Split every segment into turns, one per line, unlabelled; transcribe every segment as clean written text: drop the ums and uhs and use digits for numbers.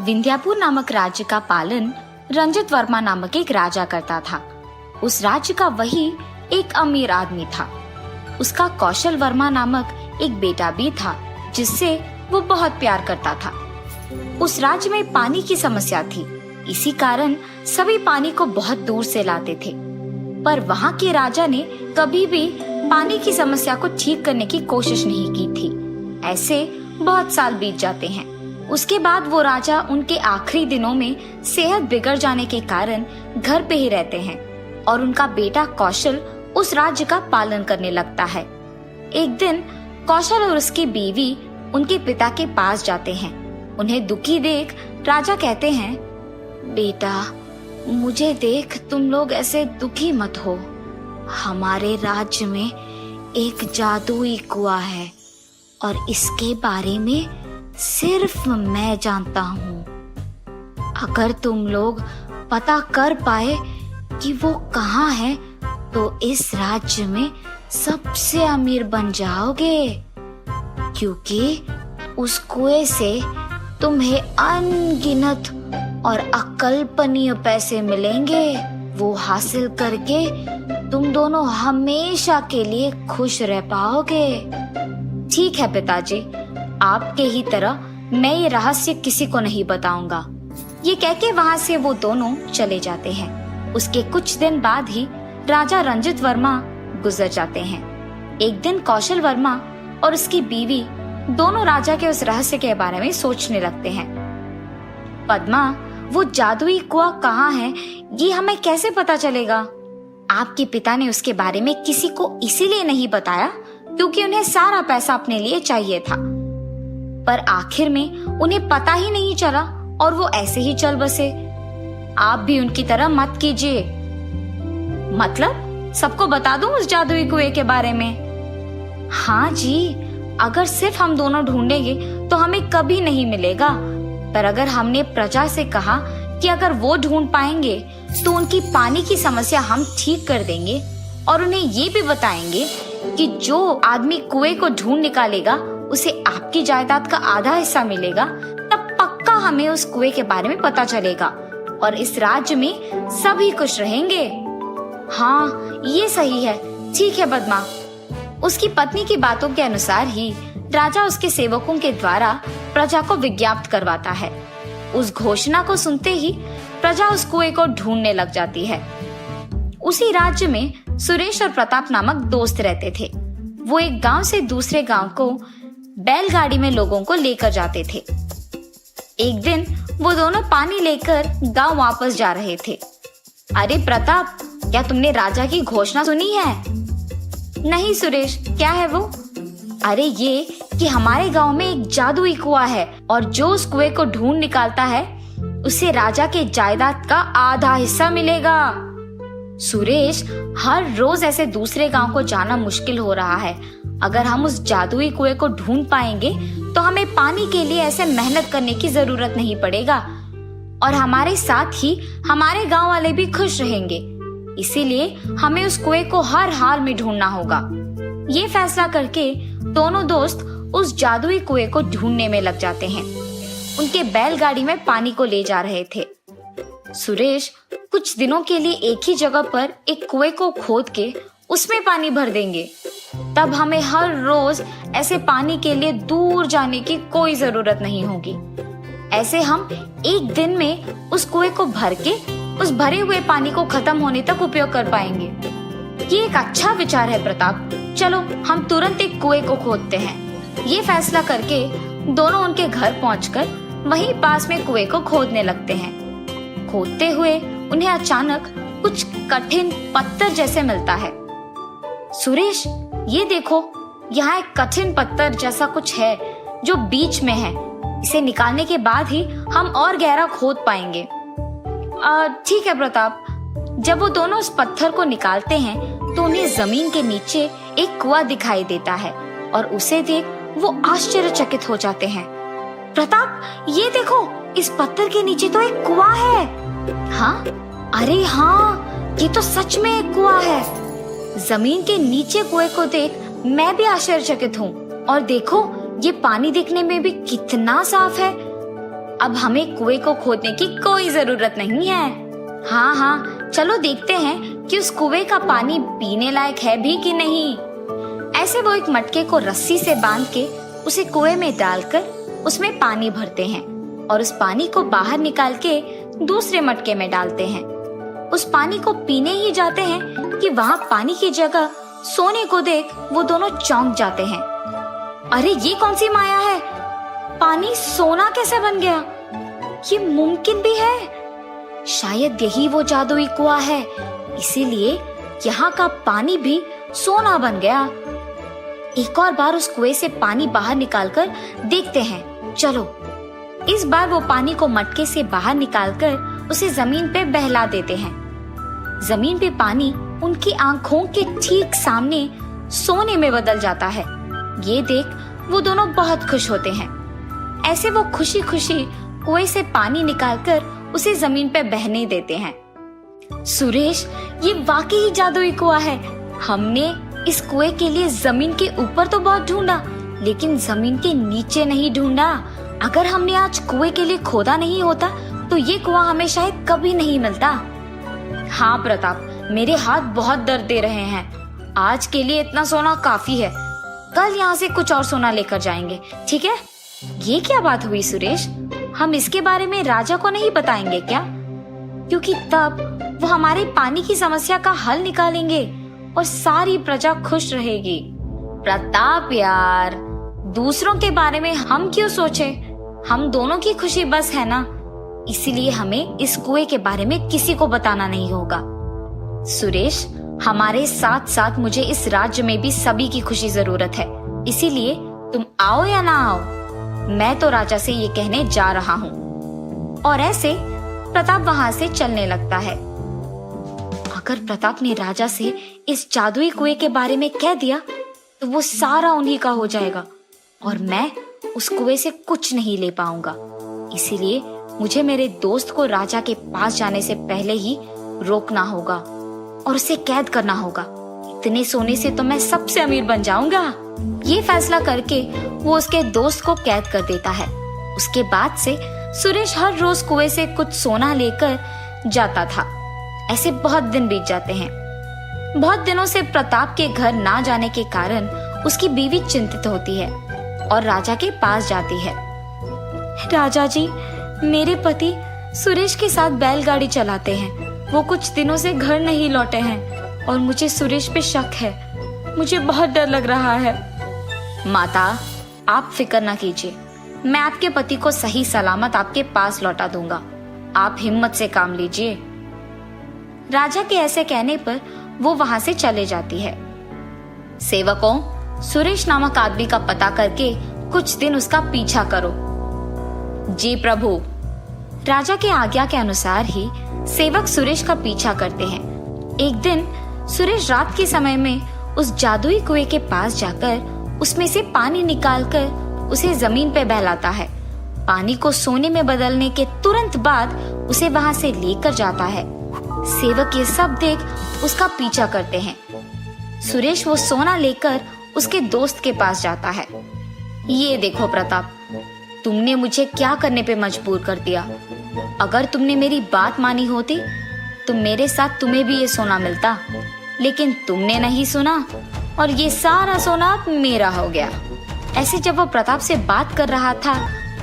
विंध्यापुर नामक राज्य का पालन रंजित वर्मा नामक एक राजा करता था। उस राज्य का वही एक अमीर आदमी था। उसका कौशल वर्मा नामक एक बेटा भी था जिससे वो बहुत प्यार करता था। उस राज्य में पानी की समस्या थी, इसी कारण सभी पानी को बहुत दूर से लाते थे। पर वहाँ के राजा ने कभी भी पानी की समस्या को ठीक करने की कोशिश नहीं की थी। ऐसे बहुत साल बीत जाते हैं। उसके बाद वो राजा उनके आखिरी दिनों में सेहत बिगड़ जाने के कारण घर पे ही रहते हैं और उनका बेटा कौशल उस राज्य का पालन करने लगता है। एक दिन कौशल और उसकी बीवी उनके पिता के पास जाते हैं। उन्हें दुखी देख राजा कहते हैं, बेटा, मुझे देख तुम लोग ऐसे दुखी मत हो। हमारे राज्य में एक जादुई कुआं है और इसके बारे में सिर्फ मैं जानता हूँ। अगर तुम लोग पता कर पाए कि वो कहाँ है तो इस राज्य में सबसे अमीर बन जाओगे, क्योंकि उस कुएं से तुम्हें अनगिनत और अकल्पनीय पैसे मिलेंगे। वो हासिल करके तुम दोनों हमेशा के लिए खुश रह पाओगे। ठीक है पिताजी, आपके ही तरह मैं ये रहस्य किसी को नहीं बताऊंगा। ये कह के वहाँ से वो दोनों चले जाते हैं। उसके कुछ दिन बाद ही राजा रंजित वर्मा गुजर जाते हैं। एक दिन कौशल वर्मा और उसकी बीवी दोनों राजा के उस रहस्य के बारे में सोचने लगते हैं। पद्मा, वो जादुई कुआं कहाँ है, ये हमें कैसे पता चलेगा? आपके पिता ने उसके बारे में किसी को इसीलिए नहीं बताया क्योंकि उन्हें सारा पैसा अपने लिए चाहिए था। पर आखिर में उन्हें पता ही नहीं चला और वो ऐसे ही चल बसे। आप भी उनकी तरह मत कीजिए। मतलब सबको बता दूं उस जादुई कुएं के बारे में? हाँ जी, अगर सिर्फ हम दोनों ढूंढेंगे तो हमें कभी नहीं मिलेगा। पर अगर हमने प्रजा से कहा कि अगर वो ढूंढ पाएंगे तो उनकी पानी की समस्या हम ठीक कर देंगे और उन्हें ये भी बताएंगे कि जो आदमी कुएं को ढूंढ निकालेगा उसे आपकी जायदाद का आधा हिस्सा मिलेगा, तब पक्का हमें उस कुएं के बारे में पता चलेगा और इस राज्य में सभी खुश रहेंगे। हाँ, ये सही है। ठीक है पद्मा। उसकी पत्नी की बातों के अनुसार ही राजा उसके सेवकों के द्वारा प्रजा को विज्ञापित करवाता है। उस घोषणा को सुनते ही प्रजा उस कुएं को ढूंढने लग जाती है। उसी राज्य में सुरेश और प्रताप नामक दोस्त रहते थे। वो एक गांव से दूसरे गांव को बैलगाड़ी में लोगों को लेकर जाते थे। एक दिन वो दोनों पानी लेकर गांव वापस जा रहे थे। अरे प्रताप, क्या तुमने राजा की घोषणा सुनी है? नहीं सुरेश, क्या है वो? अरे ये कि हमारे गांव में एक जादुई कुआं है और जो उस कुएं को ढूंढ निकालता है उसे राजा के जायदाद का आधा हिस्सा मिलेगा। सुरेश, हर रोज ऐसे दूसरे गांव को जाना मुश्किल हो रहा है। अगर हम उस जादुई कुएं को ढूंढ पाएंगे तो हमें पानी के लिए ऐसे मेहनत करने की जरूरत नहीं पड़ेगा और हमारे साथ ही हमारे गांव वाले भी खुश रहेंगे। इसीलिए हमें उस कुएं को हर हाल में ढूंढना होगा। ये फैसला करके दोनों दोस्त उस जादुई कुएं को ढूंढने में लग जाते हैं। उनके बैलगाड़ी में पानी को ले जा रहे थे। सुरेश कुछ दिनों के लिए एक ही जगह पर एक कुएं को खोद के उसमें पानी भर देंगे। तब हमें हर रोज ऐसे पानी के लिए दूर जाने की कोई जरूरत नहीं होगी। ऐसे हम एक दिन में उस कुएं को भर के उस भरे हुए पानी को खत्म होने तक उपयोग कर पाएंगे। ये एक अच्छा विचार है प्रताप। चलो हम तुरंत एक कुएं को खोदते हैं। ये फैसला करके दोनों उनके घर पहुंचकर वहीं पास में कुएं को खोदने लगते हैं। खोदते हुए उन्हें अचानक कुछ कठिन पत्थर जैसे मिलता है। सुरेश, ये देखो, यहाँ एक कठिन पत्थर जैसा कुछ है जो बीच में है। इसे निकालने के बाद ही हम और गहरा खोद पाएंगे। ठीक है प्रताप। जब वो दोनों उस पत्थर को निकालते हैं तो उन्हें जमीन के नीचे एक कुआं दिखाई देता है और उसे देख वो आश्चर्यचकित हो जाते हैं। प्रताप, ये देखो, इस पत्थर के नीचे तो एक कुआं है। हाँ, अरे हाँ, ये तो सच में एक कुआं है। जमीन के नीचे कुएं को देख मैं भी आश्चर्यचकित हूँ। और देखो, ये पानी दिखने में भी कितना साफ है। अब हमें कुएं को खोदने की कोई जरूरत नहीं है। हाँ हाँ, चलो देखते हैं कि उस कुएं का पानी पीने लायक है भी कि नहीं। ऐसे वो एक मटके को रस्सी से बांध के उसे कुएं में डालकर उसमें पानी भरते हैं और उस पानी को बाहर निकाल के दूसरे मटके में डालते हैं। उस पानी को पीने ही जाते हैं कि वहाँ पानी की जगह सोने को देख वो दोनों चौंक जाते हैं। अरे ये कौन सी माया है? पानी सोना कैसे बन गया? ये मुमकिन भी है। शायद यही वो जादुई कुआं है, इसीलिए यहाँ का पानी भी सोना बन गया। एक और बार उस कुएं से पानी बाहर निकालकर देखते हैं। चलो, इस बार वो पानी को मटके से बाहर निकालकर उसे जमीन पे बहला देते हैं। जमीन पे पानी उनकी आंखों के ठीक सामने सोने में बदल जाता है। ये देख वो दोनों बहुत खुश होते हैं। ऐसे वो खुशी खुशी कुएं से पानी निकालकर उसे जमीन पे बहने देते हैं। सुरेश, ये वाकई ही जादुई कुआं है। हमने इस कुएं के लिए जमीन के ऊपर तो बहुत ढूंढा, लेकिन जमीन के नीचे नहीं ढूंढा। अगर हमने आज कुएं के लिए खोदा नहीं होता तो ये कुआं हमें शायद कभी नहीं मिलता। हाँ प्रताप, मेरे हाथ बहुत दर्द दे रहे हैं। आज के लिए इतना सोना काफी है। कल यहाँ से कुछ और सोना लेकर जाएंगे, ठीक है? ये क्या बात हुई सुरेश? हम इसके बारे में राजा को नहीं बताएंगे क्या? क्योंकि तब वो हमारे पानी की समस्या का हल निकालेंगे और सारी प्रजा खुश रहेगी। प्रताप यार, दूसरों के बारे में हम क्यों सोचे? हम दोनों की खुशी बस है ना, इसीलिए हमें इस कुएं के बारे में किसी को बताना नहीं होगा। सुरेश, हमारे साथ साथ मुझे इस राज्य में भी सभी की खुशी जरूरत है, इसीलिए तुम आओ या ना आओ, मैं तो राजा से ये कहने जा रहा हूँ। और ऐसे प्रताप वहां से चलने लगता है। अगर प्रताप ने राजा से इस जादुई कुएं के बारे में कह दिया तो वो सारा उन्हीं का हो जाएगा और मैं उस कुएं से कुछ नहीं ले पाऊंगा। इसीलिए मुझे मेरे दोस्त को राजा के पास जाने से पहले ही रोकना होगा और उसे कैद करना होगा। इतने सोने से तो मैं सबसे अमीर बन जाऊंगा। ये फैसला करके वो उसके दोस्त को कैद कर देता है। उसके बाद से सुरेश हर रोज कुएं से कुछ सोना लेकर जाता था। ऐसे बहुत दिन बीत जाते हैं। बहुत दिनों से प्रताप के घर ना जाने के कारण उसकी बीवी चिंतित होती है और राजा के पास जाती है। राजा जी, मेरे पति सुरेश के साथ बैलगाड़ी चलाते हैं। वो कुछ दिनों से घर नहीं लौटे हैं और मुझे सुरेश पे शक है। मुझे बहुत डर लग रहा है। माता, आप फिक्र न कीजिए, मैं आपके पति को सही सलामत आपके पास लौटा दूंगा। आप हिम्मत से काम लीजिए। राजा के ऐसे कहने पर वो वहां से चले जाती है। सेवकों, सुरेश नामक आदमी का पता करके कुछ दिन उसका पीछा करो। जी प्रभु। राजा के आज्ञा के अनुसार ही सेवक सुरेश का पीछा करते हैं। एक दिन सुरेश रात के समय में उस जादुई कुएं के पास जाकर उसमें से पानी निकालकर उसे जमीन पे बहलाता है। पानी को सोने में बदलने के तुरंत बाद उसे वहां से लेकर जाता है। सेवक ये सब देख उसका पीछा करते हैं। सुरेश वो सोना लेकर उसके दोस्त के पास जाता है। ये देखो प्रताप, तुमने मुझे क्या करने पे मजबूर कर दिया। अगर तुमने मेरी बात मानी होती तो मेरे साथ तुम्हें भी ये सोना मिलता, लेकिन तुमने नहीं सुना और ये सारा सोना मेरा हो गया। ऐसे जब वो प्रताप से बात कर रहा था,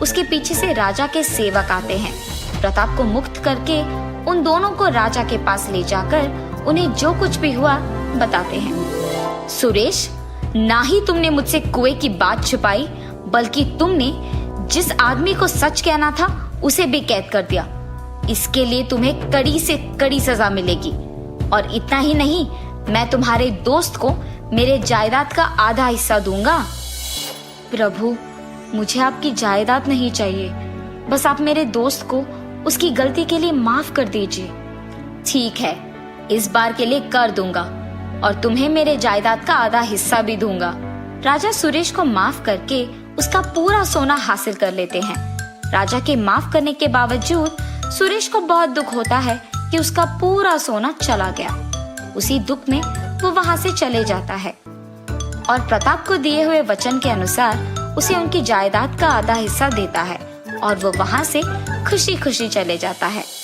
उसके पीछे से राजा के सेवक आते हैं। प्रताप को मुक्त करके उन दोनों को राजा के पास ले जाकर उन्हें जो कुछ भी हुआ बताते हैं। सुरेश, ना ही तुमने मुझसे कुएं की बात छुपाई, बल्कि तुमने जिस आदमी को सच कहना था उसे भी कैद कर दिया। इसके लिए तुम्हें कड़ी से कड़ी सजा मिलेगी। और इतना ही नहीं, मैं तुम्हारे दोस्त को मेरे जायदाद का आधा हिस्सा दूंगा। प्रभु, मुझे आपकी जायदाद नहीं चाहिए, बस आप मेरे दोस्त को उसकी गलती के लिए माफ कर दीजिए। ठीक है, इस बार के लिए कर दूंगा और तुम्हें मेरे जायदाद का आधा हिस्सा भी दूंगा। राजा सुरेश को माफ करके उसका पूरा सोना हासिल कर लेते हैं। राजा के माफ करने के बावजूद सुरेश को बहुत दुख होता है कि उसका पूरा सोना चला गया। उसी दुख में वो वहां से चले जाता है और प्रताप को दिए हुए वचन के अनुसार उसे उनकी जायदाद का आधा हिस्सा देता है और वो वहां से खुशी खुशी चले जाता है।